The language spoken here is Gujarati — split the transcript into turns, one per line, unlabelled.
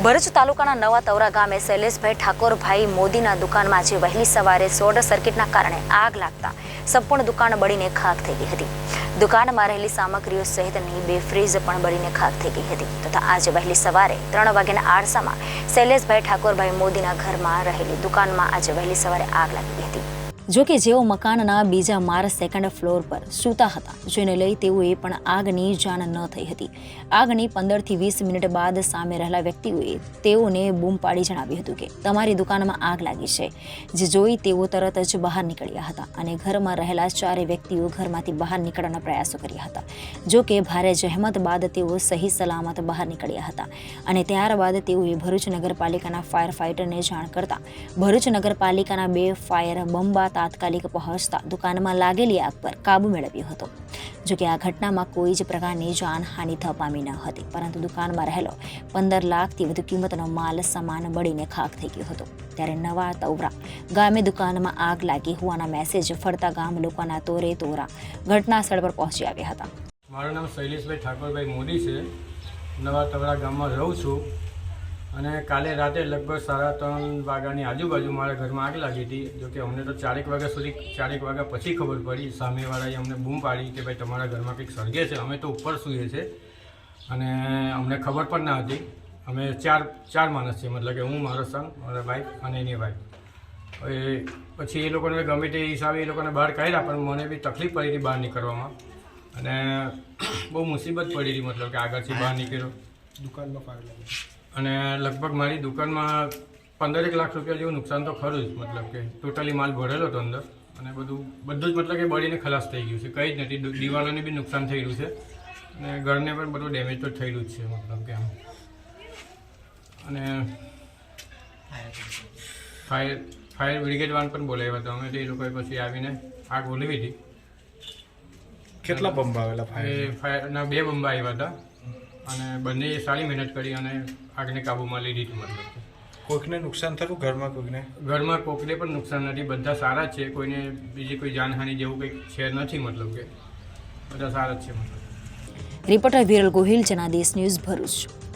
ભરૂચ તાલુકાના નવા તવરા ગામે શૈલેષભાઈ ઠાકોરભાઈ મોદીના દુકાનમાં આજે વહેલી સવારે શોર્ટ સર્કિટના કારણે આગ લાગતા સંપૂર્ણ દુકાન બળીને ખાખ થઈ ગઈ હતી। દુકાનમાં રહેલી સામગ્રીઓ સહિતની 2 ફ્રીજ પણ બળીને ખાખ થઈ ગઈ હતી તથા આજે વહેલી સવારે 3 વાગ્યાના આરસામાં શૈલેષભાઈ ઠાકોરભાઈ મોદીના ઘરમાં રહેલી દુકાનમાં આજે વહેલી સવારે આગ લાગી હતી। જો કે જેઓ મકાનના બીજા માળ સેકન્ડ ફ્લોર પર સૂતા હતા જેને લઈ તેઓએ પણ આગની જાણ ન થઈ હતી। આગની 15 થી 20 મિનિટ બાદ સામે રહેલા વ્યક્તિઓએ તેઓને બૂમ પાડી જણાવ્યું હતું કે તમારી દુકાનમાં આગ લાગી છે, જે જોઈ તેઓ તરત જ બહાર નીકળ્યા હતા અને ઘરમાં રહેલા 4 વ્યક્તિઓ ઘરમાંથી બહાર નીકળવાના પ્રયાસો કર્યા હતા। જો કે ભારે જહેમત બાદ તેઓ સહી સલામત બહાર નીકળ્યા હતા અને ત્યારબાદ તેઓએ ભરૂચ નગરપાલિકાના ફાયર ફાઇટરને જાણ કરતા ભરૂચ નગરપાલિકાના 2 ફાયર બંબા તાત્કાલિક પહોંચતા દુકાનમાં લાગેલી આગ પર કાબુ મેળવ્યો હતો। જો કે આ ઘટનામાં કોઈ જ પ્રકારની જાનહાનિ થવા પામી ન હતી, પરંતુ દુકાનમાં રહેલો 15 લાખથી વધુ કિંમતનો માલ સામાન બળીને ખાખ થઈ ગયો હતો। ત્યારે નવા તવરા ગામે દુકાનમાં આગ લાગી હોવાના મેસેજ ફરતા ગામ લોકોના તોરે તોરા ઘટના સ્થળ પર પહોંચી આવ્યા હતા।
મારું નામ શૈલેષભાઈ ઠાકોરભાઈ મોદી છે। નવા તવરા ગામમાં રહું છું અને કાલે રાતે લગભગ 3:30 વાગ્યાની આજુબાજુ મારા ઘરમાં આગ લાગી હતી। જો કે અમને તો 4 વાગ્યા સુધી 4 વાગ્યા પછી ખબર પડી। સામેવાળાએ અમને બૂમ પાડી કે ભાઈ તમારા ઘરમાં કંઈક સળગે છે। અમે તો ઉપર સૂઈએ છીએ અને અમને ખબર પણ ના હતી। અમે ચાર માણસ છીએ, મતલબ કે હું, મારો સન, મારા વાઈફ અને એની વાઈફ। હવે પછી એ લોકોને ગમે તે હિસાબે એ લોકોને બહાર કાઢ્યા, પણ મને બી તકલીફ પડી હતી બહાર નીકળવામાં અને બહુ મુસીબત પડી હતી, મતલબ કે આગળથી બહાર નીકળ્યો દુકાનમાં ફાયર લાગી અને લગભગ મારી દુકાનમાં 15 લાખ રૂપિયા જેવું નુકસાન તો ખરું જ। મતલબ કે ટોટલી માલ ભરેલો હતો અંદર અને બધું જ મતલબ કે બળીને ખલાસ થઈ ગયું છે। કંઈ જ નથી, દિવાલોને બી નુકસાન થયેલું છે અને ઘરને પણ બધું ડેમેજ તો થયેલું જ છે, મતલબ કે આમ। અને ફાયર બ્રિગેડ વાન પણ બોલાવ્યા હતા અમે, તો એ લોકોએ પછી આવીને આગ ઓલવી હતી।
કેટલા બંબ આવેલા?
ફાયરના 2 બંબા આવ્યા હતા અને બંને સારી મહેનત કરી અને આગને કાબૂમાં લીધી હતી। મતલબ
કોઈકને નુકસાન થયું? ઘરમાં
કોઈને પણ નુકસાન નથી, બધા સારા જ છે। કોઈને બીજી કોઈ જાનહાનિ જેવું કંઈક છે નથી, મતલબ કે બધા સારા જ છે। મતલબ
રિપોર્ટર વિરલ ગોહિલ, જનાદેશ ન્યૂઝ, ભરૂચ।